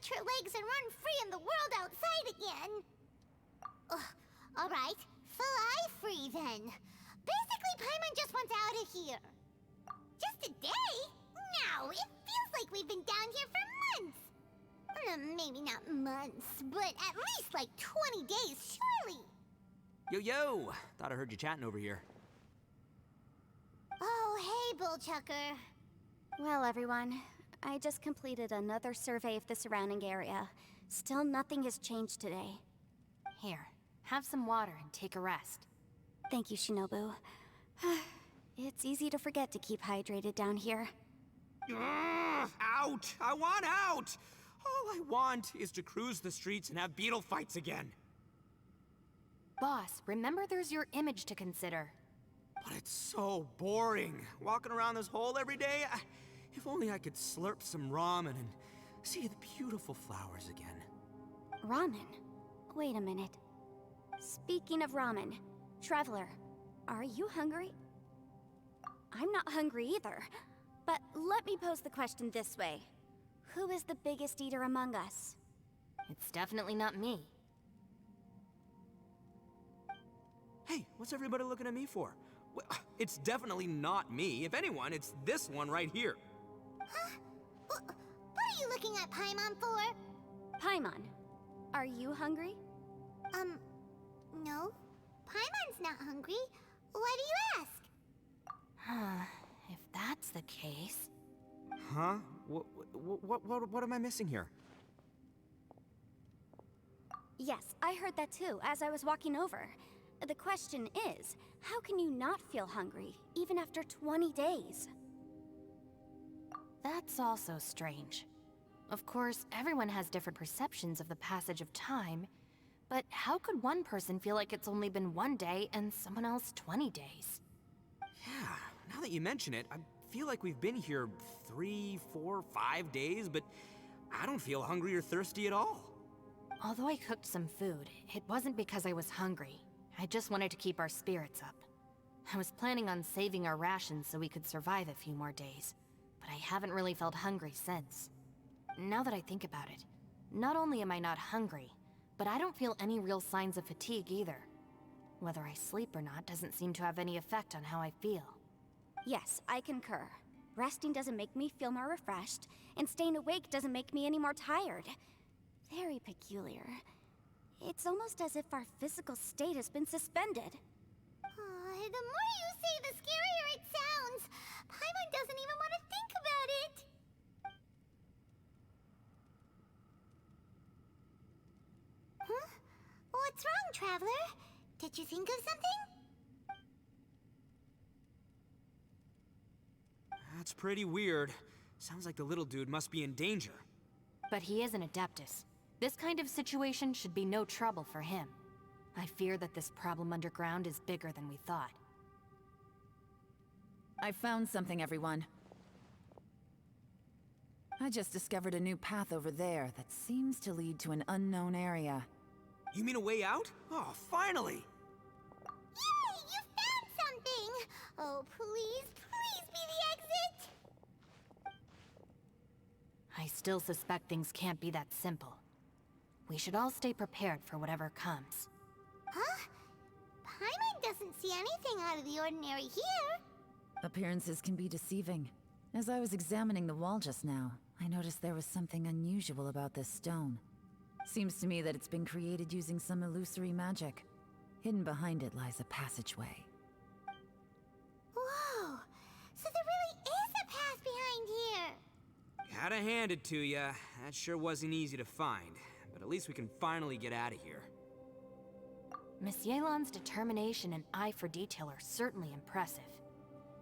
stretch her legs and run free in the world outside again. Ugh, alright, fly free then. Basically, Paimon just wants out of here. Just a day? No, it feels like we've been down here for months. Maybe not months, but at least like 20 days, surely. Yo! Thought I heard you chatting over here. Oh, hey, Bullchucker. Well, everyone, I just completed another survey of the surrounding area. Still nothing has changed today. Here, have some water and take a rest. Thank you, Shinobu. It's easy to forget to keep hydrated down here. Out! I want out! All I want is to cruise the streets and have beetle fights again. Boss, remember there's your image to consider. But it's so boring, walking around this hole every day. If only I could slurp some ramen and see the beautiful flowers again. Ramen? Wait a minute. Speaking of ramen, Traveler, are you hungry? I'm not hungry either. But let me pose the question this way. Who is the biggest eater among us? It's definitely not me. Hey, what's everybody looking at me for? Well, it's definitely not me. If anyone, it's this one right here. Huh? What are you looking at Paimon for? Paimon, are you hungry? No. Paimon's not hungry. Why do you ask? If that's the case... Huh? What am I missing here? Yes, I heard that too, as I was walking over. The question is, how can you not feel hungry, even after 20 days? That's also strange. Of course, everyone has different perceptions of the passage of time, but how could one person feel like it's only been 1 day and someone else 20 days? Yeah, now that you mention it, I feel like we've been here 3, 4, 5 days, but I don't feel hungry or thirsty at all. Although I cooked some food, it wasn't because I was hungry. I just wanted to keep our spirits up. I was planning on saving our rations so we could survive a few more days, but I haven't really felt hungry since. Now that I think about it, not only am I not hungry, but I don't feel any real signs of fatigue either. Whether I sleep or not doesn't seem to have any effect on how I feel. Yes, I concur. Resting doesn't make me feel more refreshed, and staying awake doesn't make me any more tired. Very peculiar. It's almost as if our physical state has been suspended. The more you say, the scarier it sounds. Paimon doesn't even want to think about it. Huh? What's wrong, Traveler? Did you think of something? That's pretty weird. Sounds like the little dude must be in danger. But he is an Adeptus. This kind of situation should be no trouble for him. I fear that this problem underground is bigger than we thought. I found something, everyone. I just discovered a new path over there that seems to lead to an unknown area. You mean a way out? Oh, finally! Yay! You found something! Oh, please, please be the exit! I still suspect things can't be that simple. We should all stay prepared for whatever comes. Huh? Paimon doesn't see anything out of the ordinary here. Appearances can be deceiving. As I was examining the wall just now, I noticed there was something unusual about this stone. Seems to me that it's been created using some illusory magic. Hidden behind it lies a passageway. Whoa! So there really is a path behind here! Gotta hand it to ya. That sure wasn't easy to find. But at least we can finally get out of here. Miss Yelan's determination and eye for detail are certainly impressive.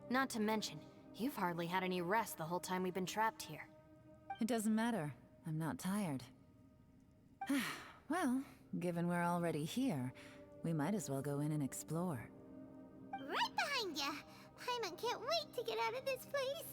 Not to mention, you've hardly had any rest the whole time we've been trapped here. It doesn't matter. I'm not tired. Well, given we're already here, we might as well go in and explore. Right behind ya! Paimon can't wait to get out of this place!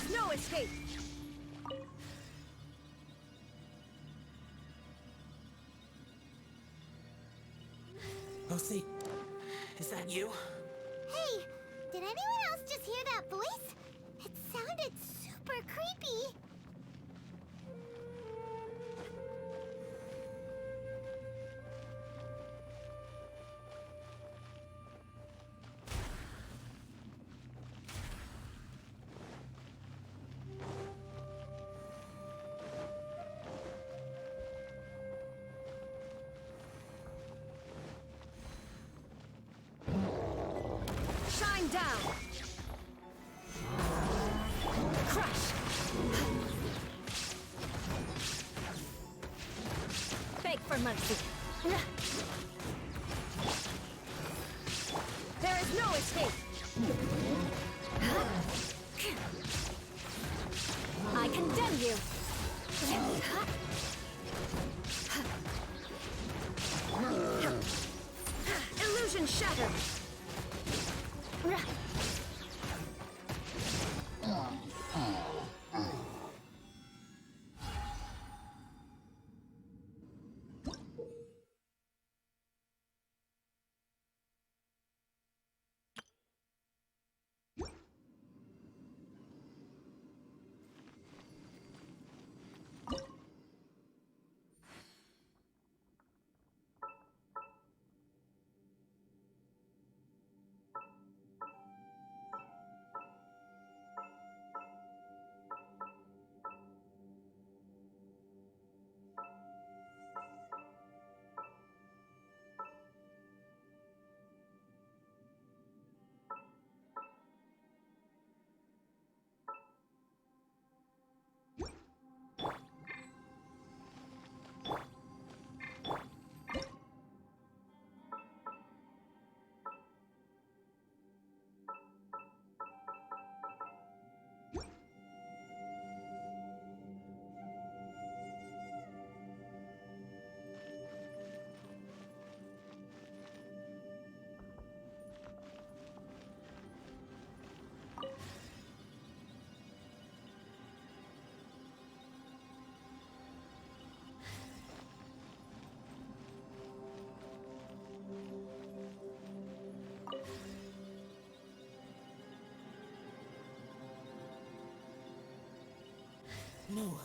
is no escape! Lucy, is that you? Hey, did anyone else just hear that voice? It sounded super creepy. Shine down! Crush! Beg for mercy. There is no escape! I condemn you! Illusion shattered! No.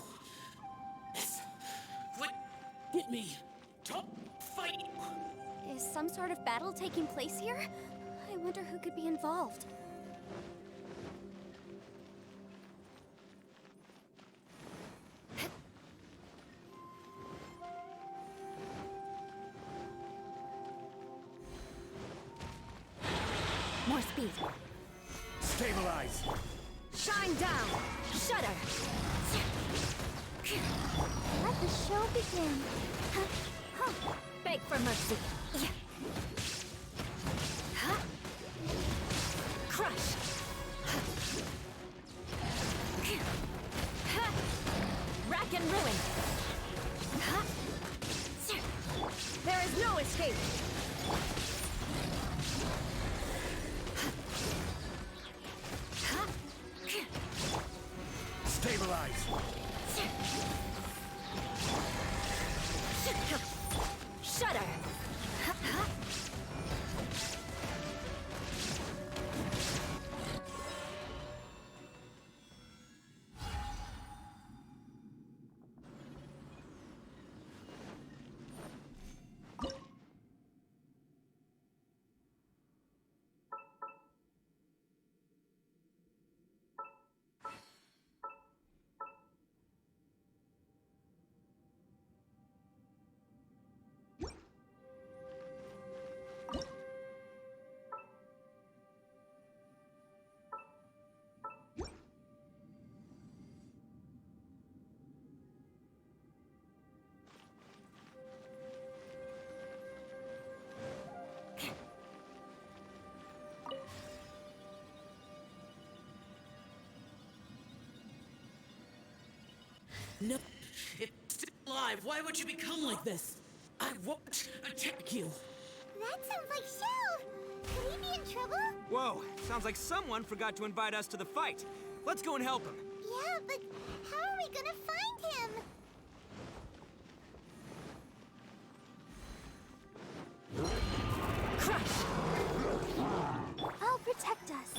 Yes. What? Get me. Top fight. Is some sort of battle taking place here? I wonder who could be involved. More speed. Stabilize. Shine down! Shudder! Let the show begin. Beg for mercy. Crush! Rack and ruin! There is no escape! Stabilize. Shudder! No. It's still alive. Why would you become like this? I won't attack you. That sounds like Shell. Could he be in trouble? Whoa, sounds like someone forgot to invite us to the fight. Let's go and help him. Yeah, but how are we gonna find him? Crush! I'll protect us.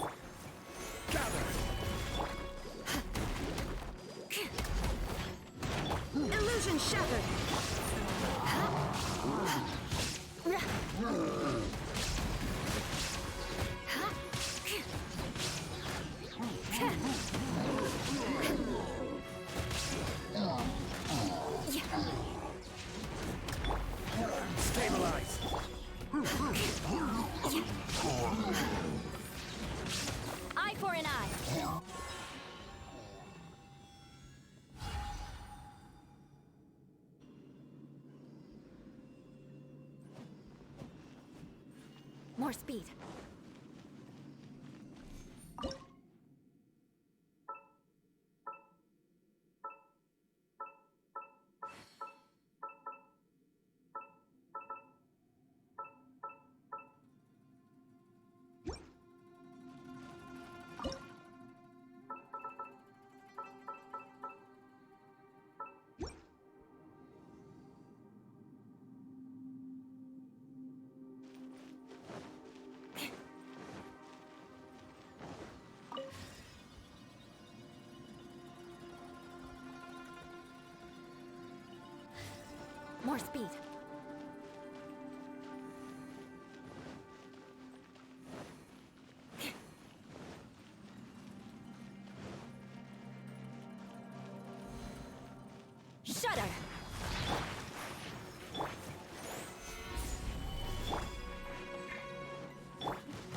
Illusion shattered! Stabilize! Eye for an eye. More speed. More speed. Shudder!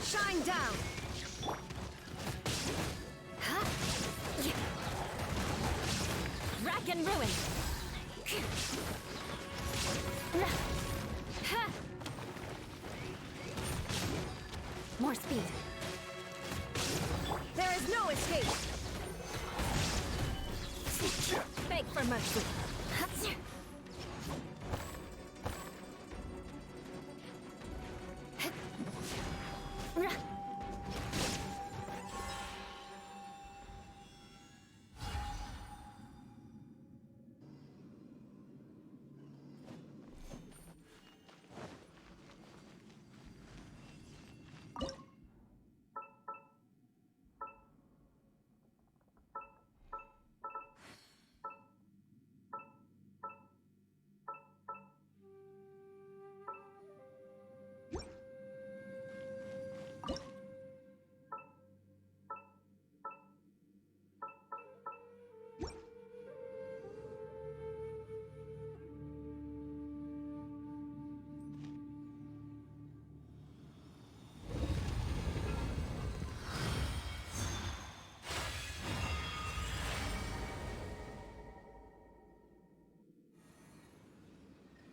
Shine down! Rack and ruin! More speed. There is no escape! Beg for mercy!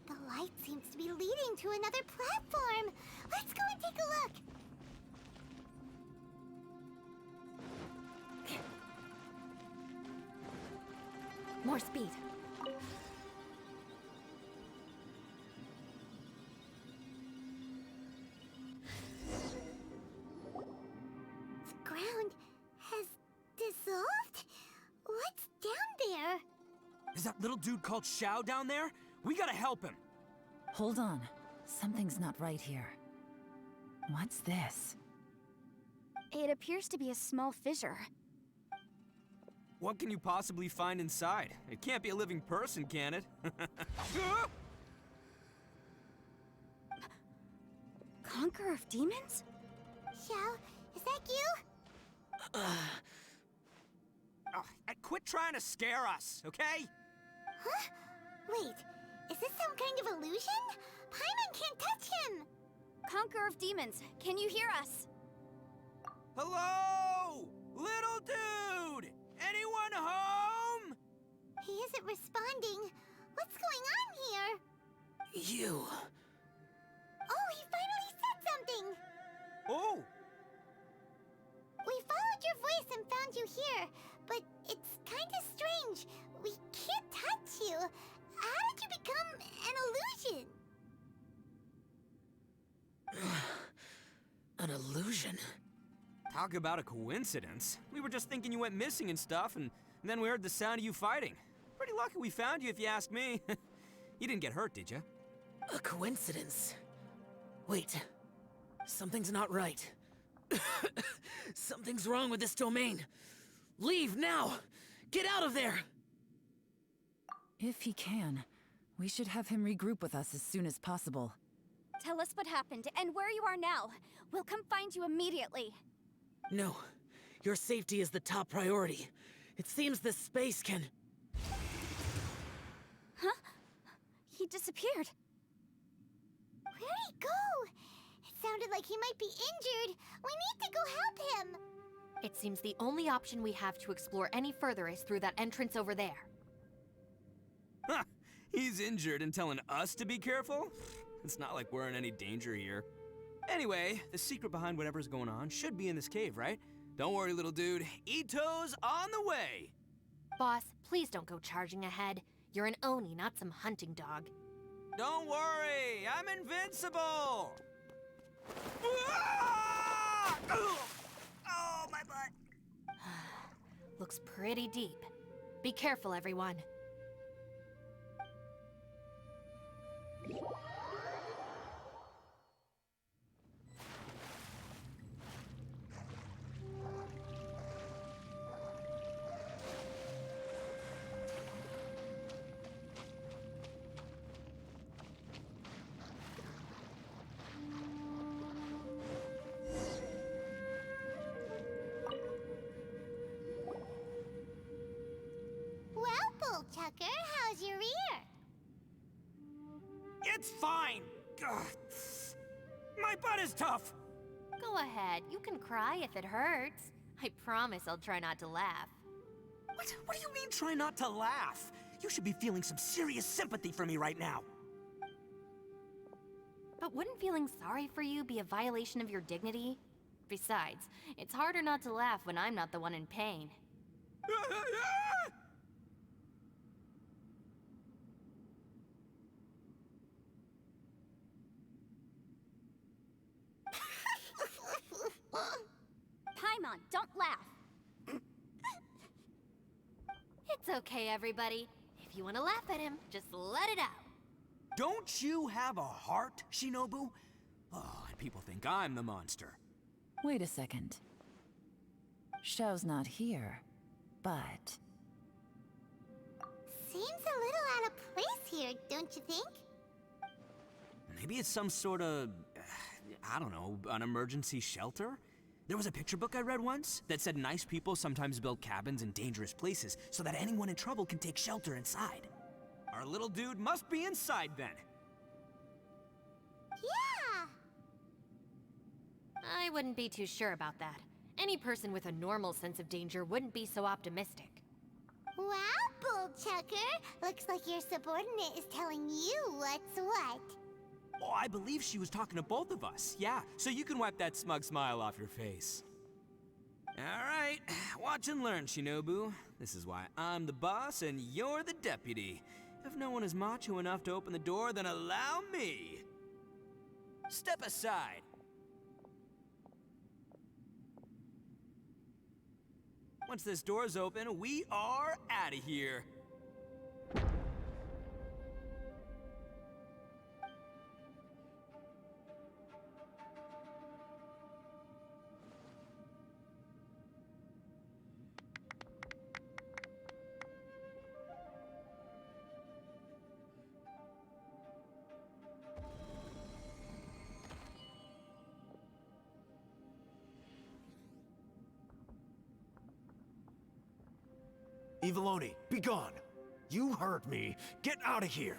The light seems to be leading to another platform. Let's go and take a look. More speed. The ground has dissolved? What's down there? Is that little dude called Xiao down there? We gotta help him. Hold on. Something's not right here. What's this? It appears to be a small fissure. What can you possibly find inside? It can't be a living person, can it? Conqueror of demons? Xiao, is that you? Oh, quit trying to scare us, okay? Huh? Wait, is this some kind of illusion? Paimon can't touch him! Conqueror of demons, can you hear us? Hello? Little dude! Anyone home? He isn't responding. What's going on here? You. Oh, he finally said something! Oh, We followed your voice and found you here, but it's kind of strange. We can't touch you. How did you become an illusion? An illusion? talk about a coincidence. We were just thinking you went missing and stuff, and And then we heard the sound of you fighting. Pretty lucky we found you, if you ask me. You didn't get hurt, did you? A coincidence. Wait. Something's not right. Something's wrong with this domain. Leave now! Get out of there! If he can, we should have him regroup with us as soon as possible. Tell us what happened and where you are now. We'll come find you immediately. No. Your safety is the top priority. It seems this space can... Huh? He disappeared. Where'd he go? It sounded like he might be injured. We need to go help him. It seems the only option we have to explore any further is through that entrance over there. Huh, he's injured and telling us to be careful? It's not like we're in any danger here. Anyway, the secret behind whatever's going on should be in this cave, right? Don't worry, little dude. Ito's on the way! Boss, please don't go charging ahead. You're an Oni, not some hunting dog. Don't worry, I'm invincible! Ah! Oh, my butt! Looks pretty deep. Be careful, everyone. Well, Bullchucker, how's your ear? It's fine! Ugh. My butt is tough! Go ahead, you can cry if it hurts. I promise I'll try not to laugh. What do you mean, try not to laugh? You should be feeling some serious sympathy for me right now. But wouldn't feeling sorry for you be a violation of your dignity? Besides, it's harder not to laugh when I'm not the one in pain. Paimon, don't laugh. It's okay, everybody. If you want to laugh at him, just let it out. Don't you have a heart, Shinobu? Oh, and people think I'm the monster. Wait a second. Xiao's not here, but... Seems a little out of place here, don't you think? Maybe it's some sort of, I don't know, an emergency shelter? There was a picture book I read once that said nice people sometimes build cabins in dangerous places so that anyone in trouble can take shelter inside. Our little dude must be inside then. Yeah! I wouldn't be too sure about that. Any person with a normal sense of danger wouldn't be so optimistic. Wow, Bullchucker! Looks like your subordinate is telling you what's what. Oh, I believe she was talking to both of us. Yeah, so you can wipe that smug smile off your face. All right, watch and learn, Shinobu. This is why I'm the boss and you're the deputy. If no one is macho enough to open the door, then allow me. Step aside. Once this door's open, we are out of here. Eviloni, be gone! You heard me. Get out of here!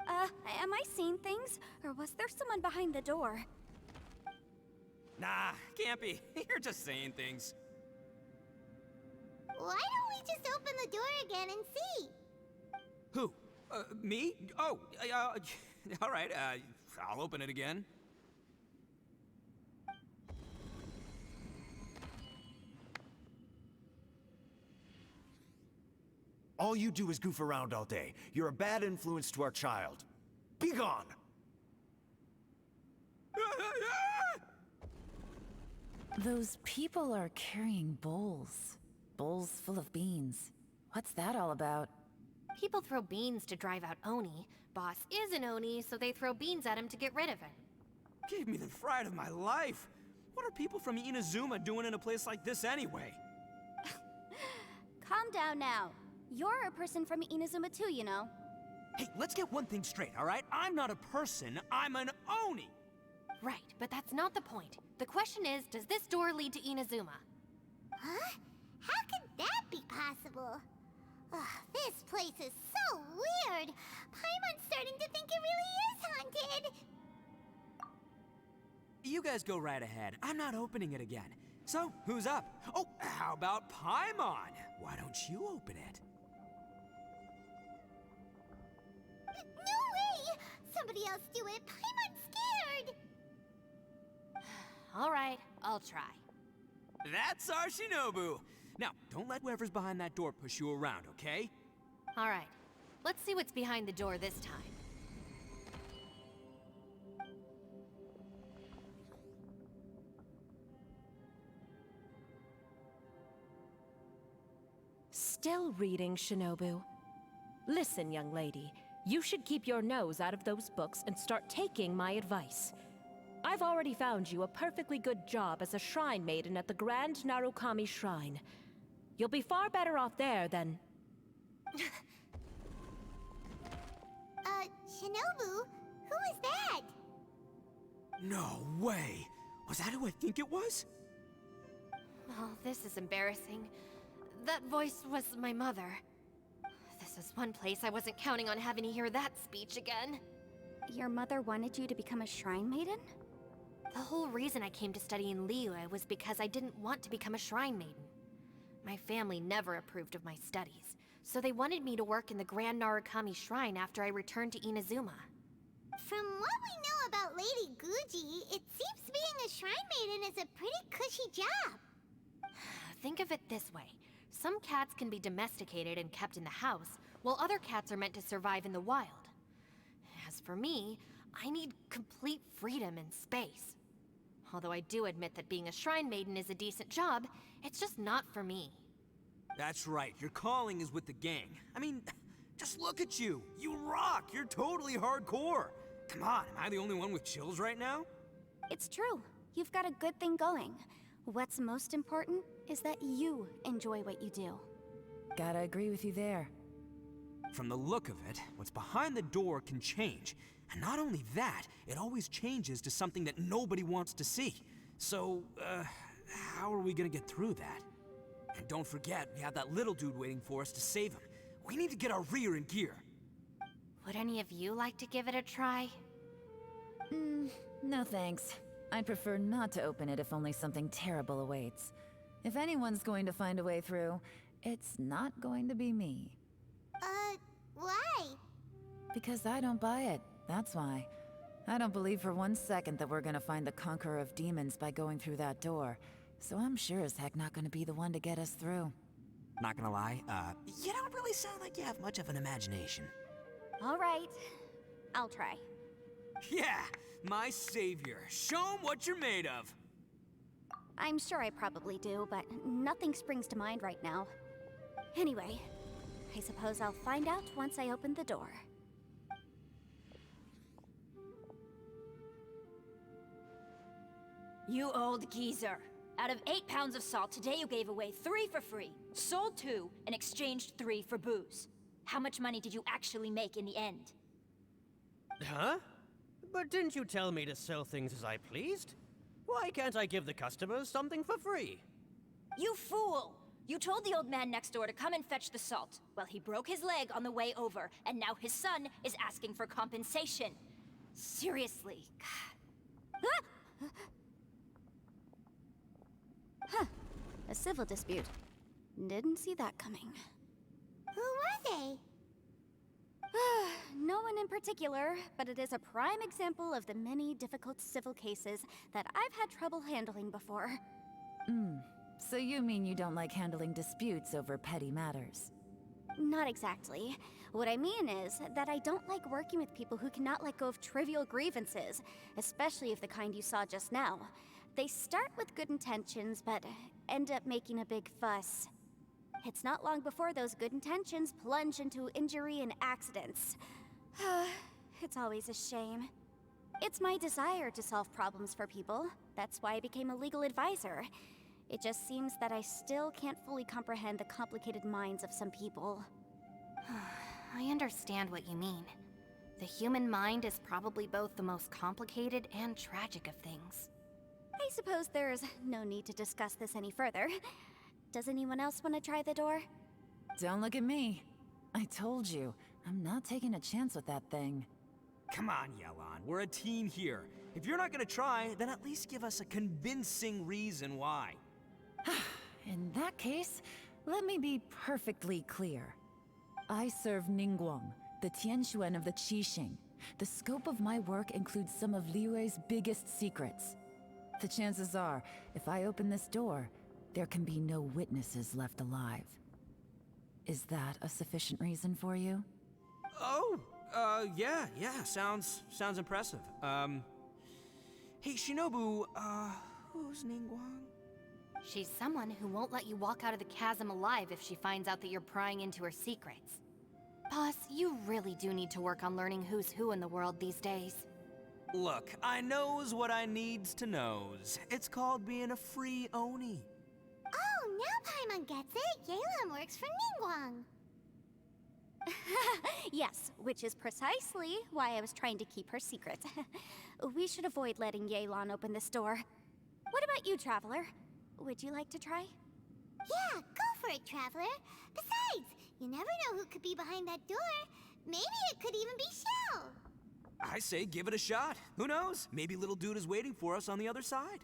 Ah! Am I seeing things? Or was there someone behind the door? Nah, can't be. You're just saying things. Why don't we just open the door again and see? Who? Me? Oh, all right, I'll open it again. All you do is goof around all day. You're a bad influence to our child. Be gone! Those people are carrying bowls. Bowls full of beans. What's that all about? People throw beans to drive out Oni. Boss is an Oni, so they throw beans at him to get rid of him. Gave me the fright of my life. What are people from Inazuma doing in a place like this anyway? Calm down now. You're a person from Inazuma too, you know. Hey, let's get one thing straight, all right? I'm not a person, I'm an Oni! Right, but that's not the point. The question is, does this door lead to Inazuma? Huh? How could that be possible? Ugh, this place is so weird. Paimon's starting to think it really is haunted. You guys go right ahead. I'm not opening it again. So, who's up? Oh, how about Paimon? Why don't you open it? No way! Somebody else do it. Paimon's scared. All right, I'll try. That's our Shinobu! Now, don't let whoever's behind that door push you around, okay? All right, let's see what's behind the door this time. Still reading, Shinobu. Listen, young lady, you should keep your nose out of those books and start taking my advice. I've already found you a perfectly good job as a shrine maiden at the Grand Narukami Shrine. You'll be far better off there than... Shinobu? Who is that? No way! Was that who I think it was? Oh, this is embarrassing. That voice was my mother. This is one place I wasn't counting on having to hear that speech again. Your mother wanted you to become a shrine maiden? The whole reason I came to study in Liyue was because I didn't want to become a shrine maiden. My family never approved of my studies, so they wanted me to work in the Grand Narukami Shrine after I returned to Inazuma. From what we know about Lady Guji, it seems being a shrine maiden is a pretty cushy job. Think of it this way. Some cats can be domesticated and kept in the house, while other cats are meant to survive in the wild. As for me, I need complete freedom and space. Although I do admit that being a shrine maiden is a decent job, it's just not for me. That's right, your calling is with the gang. I mean, just look at you. You rock, you're totally hardcore. Come on, am I the only one with chills right now? It's true. You've got a good thing going. What's most important is that you enjoy what you do. Gotta agree with you there. From the look of it, what's behind the door can change. And not only that, it always changes to something that nobody wants to see. So, how are we gonna get through that? And don't forget, we have that little dude waiting for us to save him. We need to get our rear in gear. Would any of you like to give it a try? No thanks. I'd prefer not to open it if only something terrible awaits. If anyone's going to find a way through, it's not going to be me. Why? Because I don't buy it, that's why. I don't believe for 1 second that we're gonna find the Conqueror of Demons by going through that door. So I'm sure as heck not gonna be the one to get us through. Not gonna lie, you don't really sound like you have much of an imagination. All right. I'll try. Yeah, my savior. Show 'em what you're made of. I'm sure I probably do, but nothing springs to mind right now. Anyway, I suppose I'll find out once I open the door. You old geezer. Out of 8 pounds of salt, today you gave away 3 for free, sold 2, and exchanged 3 for booze. How much money did you actually make in the end? Huh? But didn't you tell me to sell things as I pleased? Why can't I give the customers something for free? You fool! You told the old man next door to come and fetch the salt. Well, he broke his leg on the way over, and now his son is asking for compensation. Seriously. Huh. A civil dispute. Didn't see that coming. Who were they? No one in particular, but it is a prime example of the many difficult civil cases that I've had trouble handling before. So you mean you don't like handling disputes over petty matters? Not exactly. What I mean is that I don't like working with people who cannot let go of trivial grievances, especially of the kind you saw just now. They start with good intentions, but end up making a big fuss. It's not long before those good intentions plunge into injury and accidents. It's always a shame. It's my desire to solve problems for people. That's why I became a legal advisor. It just seems that I still can't fully comprehend the complicated minds of some people. I understand what you mean. The human mind is probably both the most complicated and tragic of things. I suppose there's no need to discuss this any further. Does anyone else want to try the door? Don't look at me. I told you, I'm not taking a chance with that thing. Come on, Yelan, we're a team here. If you're not gonna try, then at least give us a convincing reason why. In that case, let me be perfectly clear. I serve Ningguang, the Tianquan of the Qixing. The scope of my work includes some of Liyue's biggest secrets. The chances are, if I open this door, there can be no witnesses left alive. Is that a sufficient reason for you? Oh, yeah, sounds impressive. Hey, Shinobu, who's Ningguang? She's someone who won't let you walk out of the chasm alive if she finds out that you're prying into her secrets. Boss, you really do need to work on learning who's who in the world these days. Look, I knows what I needs to knows. It's called being a free Oni. Oh, now Paimon gets it. Yelan works for Ningguang. Yes, which is precisely why I was trying to keep her secret. We should avoid letting Yelan open this door. What about you, Traveler? Would you like to try? Yeah, go for it, Traveler. Besides, you never know who could be behind that door. Maybe it could even be Shell. I say give it a shot. Who knows? Maybe little dude is waiting for us on the other side.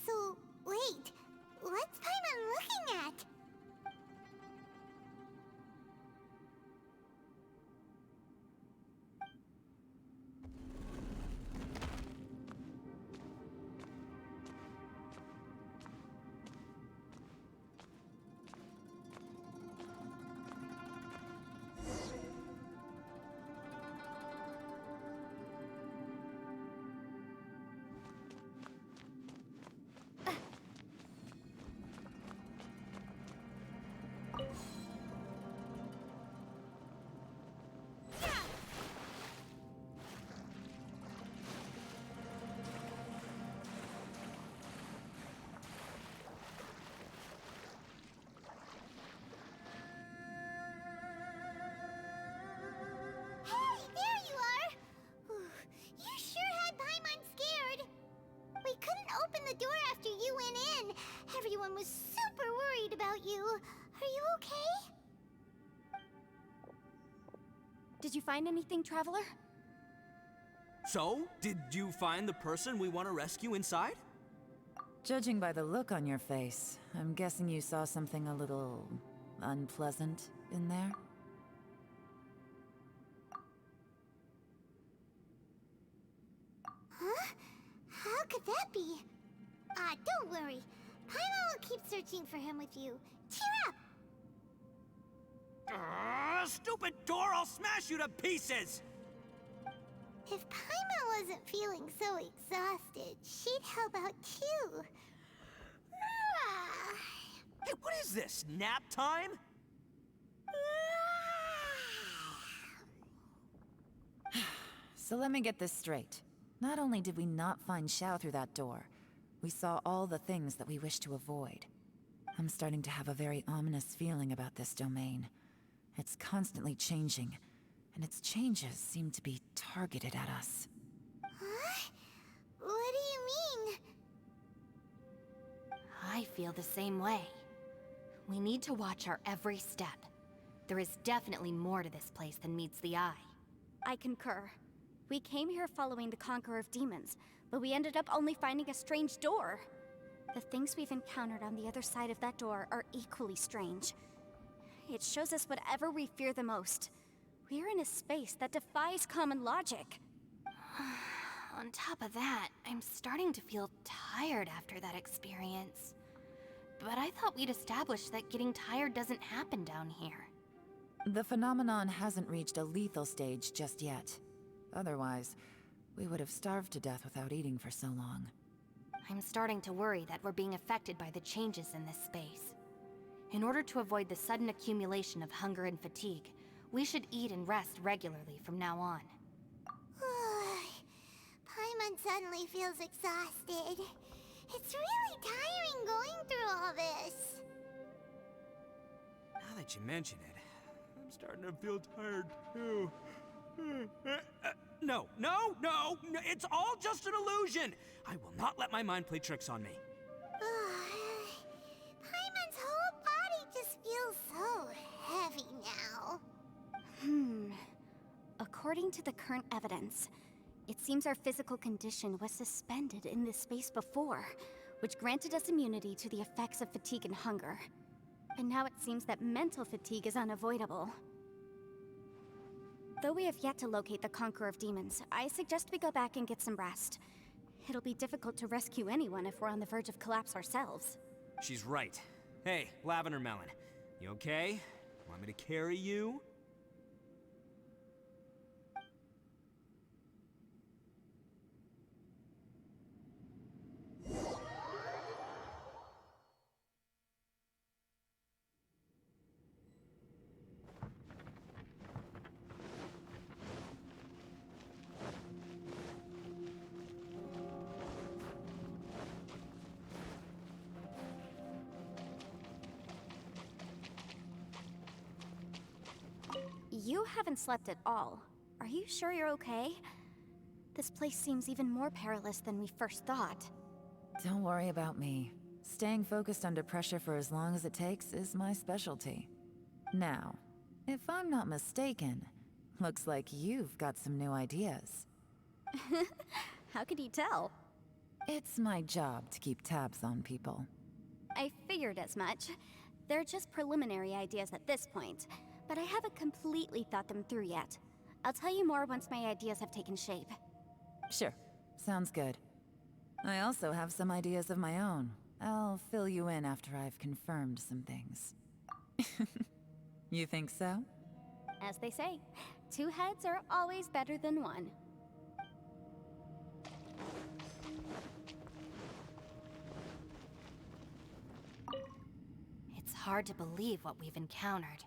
So, wait. What's Paimon looking at? Hey, there you are! You sure had Paimon scared. We couldn't open the door after you went in. Everyone was super worried about you. Are you okay? Did you find anything, Traveler? So, did you find the person we want to rescue inside? Judging by the look on your face, I'm guessing you saw something a little unpleasant in there? Huh? How could that be? Don't worry. Paimon will keep searching for him with you. Cheer up! Stupid door! I'll smash you to pieces! If Paimon wasn't feeling so exhausted, she'd help out too. Hey, what is this? Nap time? So let me get this straight. Not only did we not find Xiao through that door, we saw all the things that we wish to avoid. I'm starting to have a very ominous feeling about this domain. It's constantly changing, and its changes seem to be targeted at us. Huh? What do you mean? I feel the same way. We need to watch our every step. There is definitely more to this place than meets the eye. I concur. We came here following the Conqueror of Demons, but we ended up only finding a strange door. The things we've encountered on the other side of that door are equally strange. It shows us whatever we fear the most. We're in a space that defies common logic. On top of that, I'm starting to feel tired after that experience. But I thought we'd established that getting tired doesn't happen down here. The phenomenon hasn't reached a lethal stage just yet. Otherwise, we would have starved to death without eating for so long. I'm starting to worry that we're being affected by the changes in this space. In order to avoid the sudden accumulation of hunger and fatigue, we should eat and rest regularly from now on. Paimon suddenly feels exhausted. It's really tiring going through all this. Now that you mention it, I'm starting to feel tired too. No, it's all just an illusion! I will not let my mind play tricks on me. Paimon's whole body just feels so heavy now. According to the current evidence, it seems our physical condition was suspended in this space before, which granted us immunity to the effects of fatigue and hunger. And now it seems that mental fatigue is unavoidable. Though we have yet to locate the Conqueror of Demons, I suggest we go back and get some rest. It'll be difficult to rescue anyone if we're on the verge of collapse ourselves. She's right. Hey, Lavender Melon, you okay? Want me to carry you? You haven't slept at all. Are you sure you're okay? This place seems even more perilous than we first thought. Don't worry about me. Staying focused under pressure for as long as it takes is my specialty. Now, if I'm not mistaken, looks like you've got some new ideas. How could you tell? It's my job to keep tabs on people. I figured as much. They're just preliminary ideas at this point, but I haven't completely thought them through yet. I'll tell you more once my ideas have taken shape. Sure, sounds good. I also have some ideas of my own. I'll fill you in after I've confirmed some things. You think so? As they say, two heads are always better than one. It's hard to believe what we've encountered.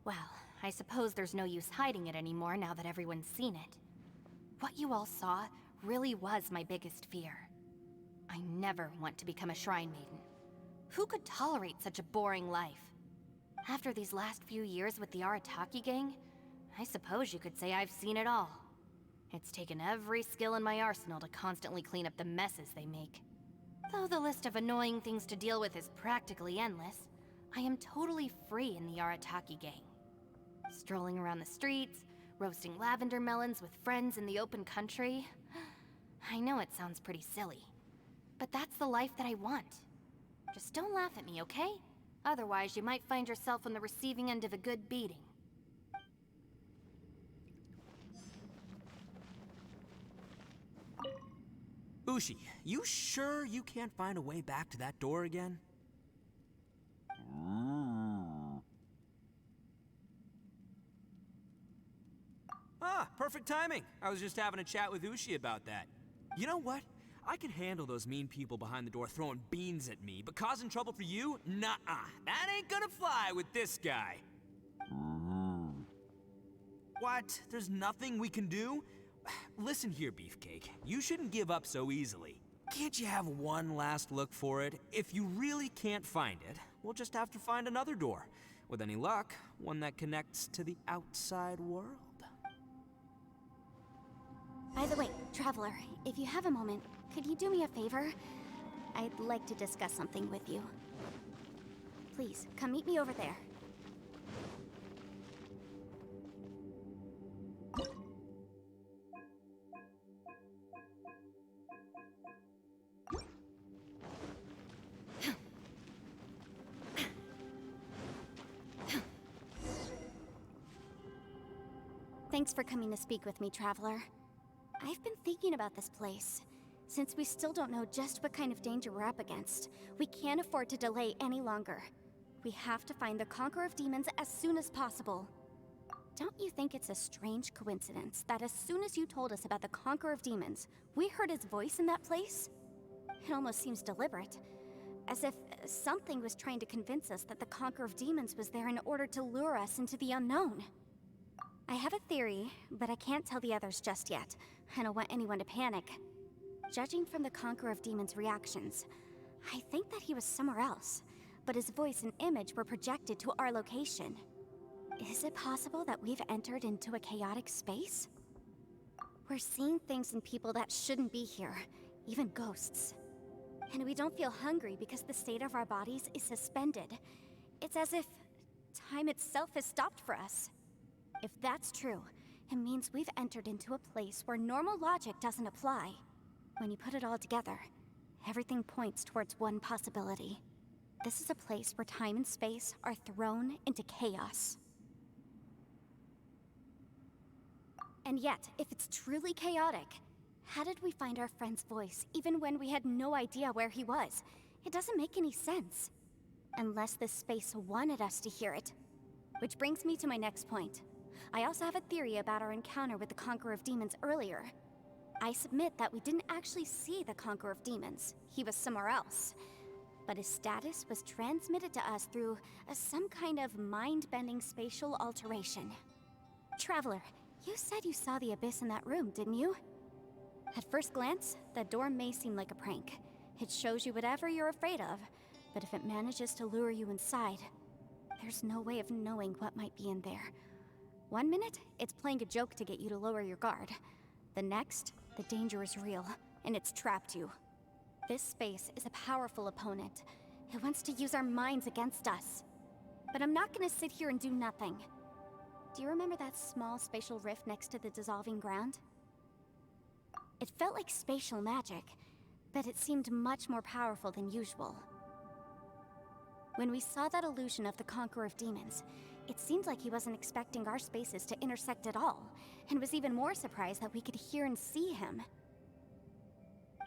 Well, I suppose there's no use hiding it anymore now that everyone's seen it. What you all saw really was my biggest fear. I never want to become a Shrine Maiden. Who could tolerate such a boring life? After these last few years with the Arataki gang, I suppose you could say I've seen it all. It's taken every skill in my arsenal to constantly clean up the messes they make. Though the list of annoying things to deal with is practically endless, I am totally free in the Arataki gang. Strolling around the streets, roasting lavender melons with friends in the open country. I know it sounds pretty silly, but that's the life that I want. Just don't laugh at me, okay? Otherwise, you might find yourself on the receiving end of a good beating. Ushi, you sure you can't find a way back to that door again? Ah, perfect timing. I was just having a chat with Ushi about that. You know what? I can handle those mean people behind the door throwing beans at me, but causing trouble for you? Nuh-uh. That ain't gonna fly with this guy. What? There's nothing we can do? Listen here, Beefcake. You shouldn't give up so easily. Can't you have one last look for it? If you really can't find it, we'll just have to find another door. With any luck, one that connects to the outside world. By the way, Traveler, if you have a moment, could you do me a favor? I'd like to discuss something with you. Please, come meet me over there. Thanks for coming to speak with me, Traveler. I've been thinking about this place. Since we still don't know just what kind of danger we're up against, we can't afford to delay any longer. We have to find the Conqueror of Demons as soon as possible. Don't you think it's a strange coincidence that as soon as you told us about the Conqueror of Demons, we heard his voice in that place? It almost seems deliberate. As if something was trying to convince us that the Conqueror of Demons was there in order to lure us into the unknown. I have a theory, but I can't tell the others just yet. I don't want anyone to panic. Judging from the Conqueror of Demons' reactions, I think that he was somewhere else, but his voice and image were projected to our location. Is it possible that we've entered into a chaotic space? We're seeing things and people that shouldn't be here, even ghosts. And we don't feel hungry because the state of our bodies is suspended. It's as if time itself has stopped for us. If that's true, it means we've entered into a place where normal logic doesn't apply. When you put it all together, everything points towards one possibility. This is a place where time and space are thrown into chaos. And yet, if it's truly chaotic, how did we find our friend's voice even when we had no idea where he was? It doesn't make any sense. Unless this space wanted us to hear it. Which brings me to my next point. I also have a theory about our encounter with the Conqueror of Demons earlier. I submit that we didn't actually see the Conqueror of Demons. He was somewhere else. But his status was transmitted to us through some kind of mind-bending spatial alteration. Traveler, you said you saw the abyss in that room, didn't you? At first glance, the door may seem like a prank. It shows you whatever you're afraid of, but if it manages to lure you inside, there's no way of knowing what might be in there. One minute, it's playing a joke to get you to lower your guard. The next, the danger is real, and it's trapped you. This space is a powerful opponent. It wants to use our minds against us. But I'm not gonna sit here and do nothing. Do you remember that small spatial rift next to the dissolving ground? It felt like spatial magic, but it seemed much more powerful than usual. When we saw that illusion of the Conqueror of Demons, it seemed like he wasn't expecting our spaces to intersect at all, and was even more surprised that we could hear and see him.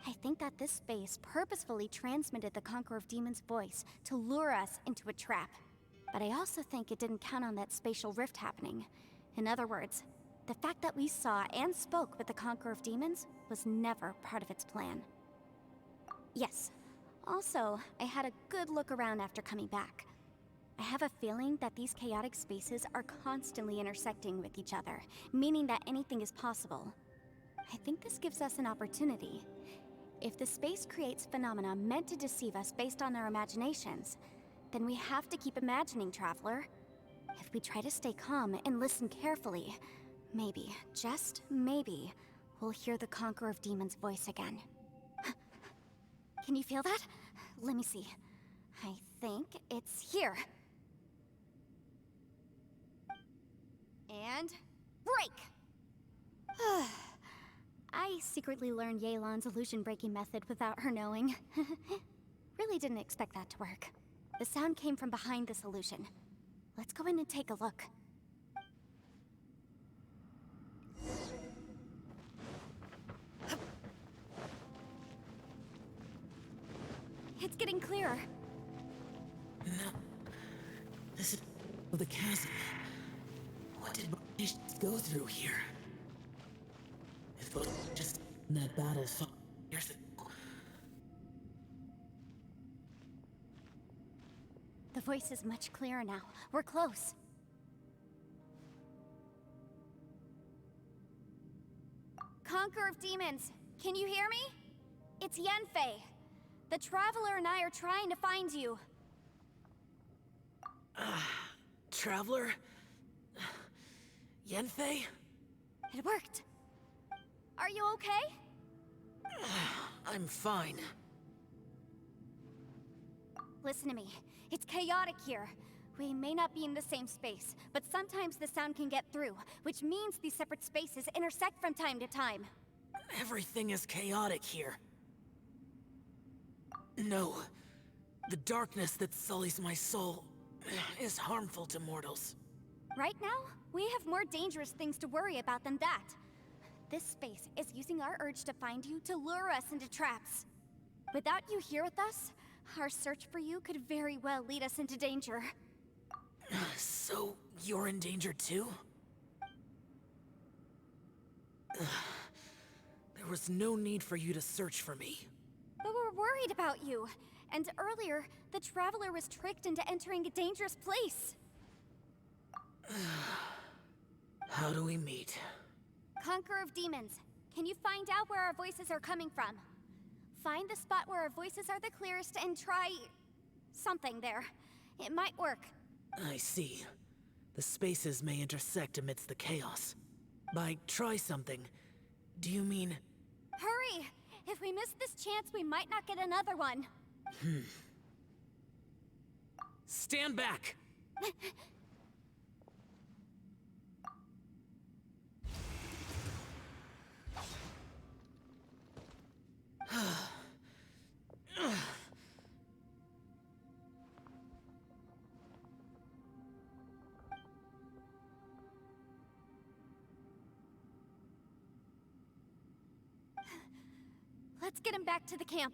I think that this space purposefully transmitted the Conqueror of Demons' voice to lure us into a trap. But I also think it didn't count on that spatial rift happening. In other words, the fact that we saw and spoke with the Conqueror of Demons was never part of its plan. Yes. Also, I had a good look around after coming back. I have a feeling that these chaotic spaces are constantly intersecting with each other, meaning that anything is possible. I think this gives us an opportunity. If the space creates phenomena meant to deceive us based on our imaginations, then we have to keep imagining, Traveler. If we try to stay calm and listen carefully, maybe, just maybe, we'll hear the Conqueror of Demons' voice again. Can you feel that? Let me see. I think it's here. And break! I secretly learned Yelan's illusion-breaking method without her knowing. Really didn't expect that to work. The sound came from behind this illusion. Let's go in and take a look. It's getting clearer. No. This is the chasm. What did British go through here? If it was just in that battle 5 years ago. The voice is much clearer now. We're close. Conqueror of Demons, can you hear me? It's Yenfei. The Traveler and I are trying to find you. Traveler? Yenfei? It worked. Are you okay? I'm fine. Listen to me. It's chaotic here. We may not be in the same space, but sometimes the sound can get through, which means these separate spaces intersect from time to time. Everything is chaotic here. No. The darkness that sullies my soul is harmful to mortals. Right now, we have more dangerous things to worry about than that. This space is using our urge to find you to lure us into traps. Without you here with us, our search for you could very well lead us into danger. So, you're in danger too? There was no need for you to search for me. But we're worried about you. And earlier, the Traveler was tricked into entering a dangerous place. How do we meet? Conqueror of Demons, can you find out where our voices are coming from? Find the spot where our voices are the clearest and try... something there. It might work. I see. The spaces may intersect amidst the chaos. By try something, do you mean... Hurry! If we miss this chance, we might not get another one. Stand back! Let's get him back to the camp.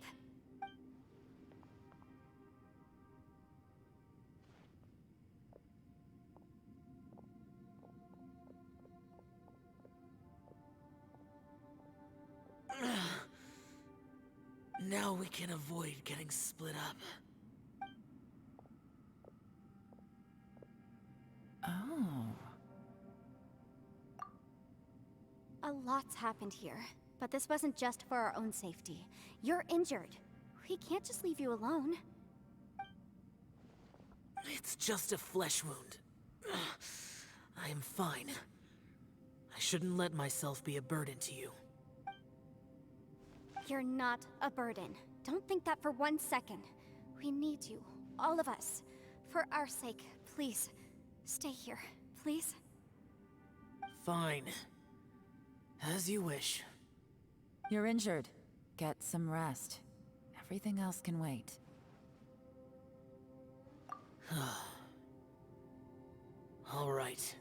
Now we can avoid getting split up. Oh. A lot's happened here, but this wasn't just for our own safety. You're injured. We can't just leave you alone. It's just a flesh wound. I am fine. I shouldn't let myself be a burden to you. You're not a burden. Don't think that for 1 second. We need you, all of us. For our sake, please, stay here, please. Fine. As you wish. You're injured. Get some rest. Everything else can wait. All right.